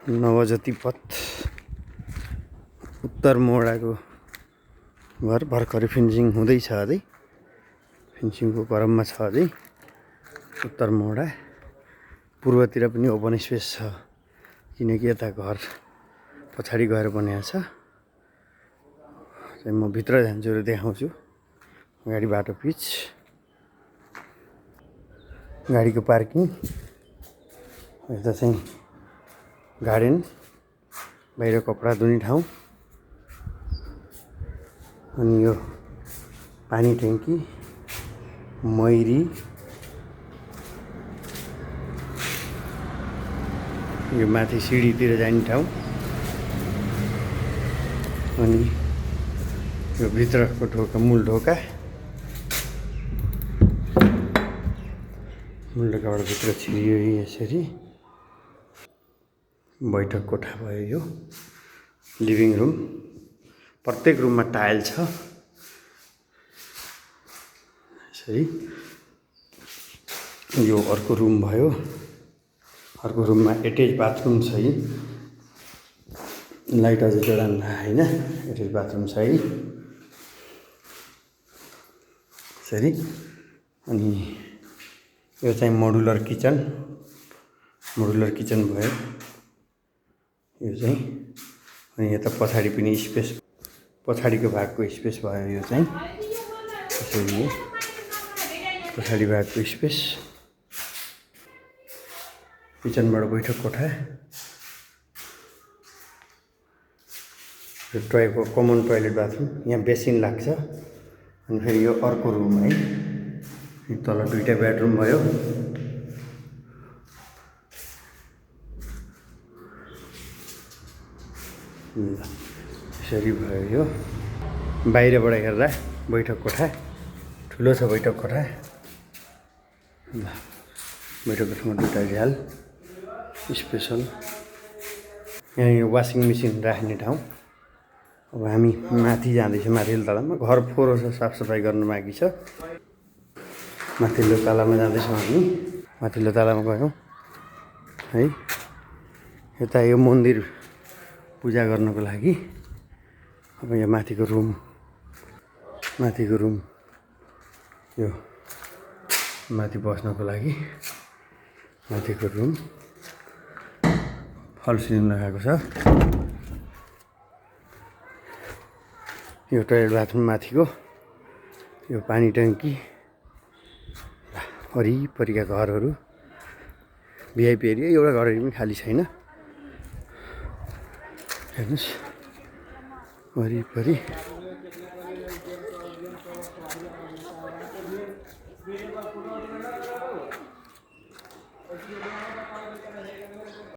नवज्योति पथ उत्तर मोडाको घर भर्खरै फिनिसिङ हुँदैछ अझै फिनिसिङको क्रममा छ अझै उत्तर मोडा पूर्वतिर पनि ओपन स्पेस छ किनकि यता घर पछाडि गएर बनिएको छ म भित्र जान्छु र देखाउँछु गाडी बाटो पिच गाडीको पार्किङ यता चाहिँ गार्डन बाहिर कपडा धुने ठाउँ अनि यो पानी ट्याङ्की मयरी यो माथि सिडीतिर जाने ठाउँ अनि यो भित्रको ढोका मूल ढोकाबाट भित्र छिरियो यसरी बैठक कोठा भयो यो लिभिङ रुम प्रत्येक रुममा टाइल छ यसरी यो अर्को रुम भयो अर्को रुममा एटेच बाथरुम छ है लाइट अझै जडान हैन एटेच बाथरुम छ है यसरी अनि यो चाहिँ मोडुलर किचन भयो यो चाहिँ अनि यता पछाडि पनि स्पेस पछाडिको भागको स्पेस भयो यो चाहिँ यसरी पछाडि भागको स्पेस किचनबाट बैठक कोठा यो कमन टोयलेट बाथरुम यहाँ बेसिन लाग्छ अनि फेरि यो अर्को रुम है तल दुईटा बेडरुम भयो यसरी भयो यो बाहिरबाट हेर्दा बैठक कोठा ठुलो छ बैठक कोठा बैठक कोठामा दुईटा झ्याल स्पेसल यहाँ यो वासिङ मेसिन राख्ने ठाउँ अब हामी माथि जाँदैछौँ माथिल्लो तलामा घर फोहोर छ साफसफाइ गर्नु बाँकी छ माथिल्लो तलामा जाँदैछौँ हामी माथिल्लो तलामा गयौँ है यता यो मन्दिर पूजा गर्नको लागि अब यहाँ माथिको रुम यो माथि बस्नको लागि माथिको रुम फल सिलिङ लगाएको छ यो टोयलेट बाथरुम माथिको यो पानी ट्याङ्की वरिपरिका घरहरू भिआइपी एरिया एउटा घर पनि खाली छैन हेर्नुहोस् वरिपरि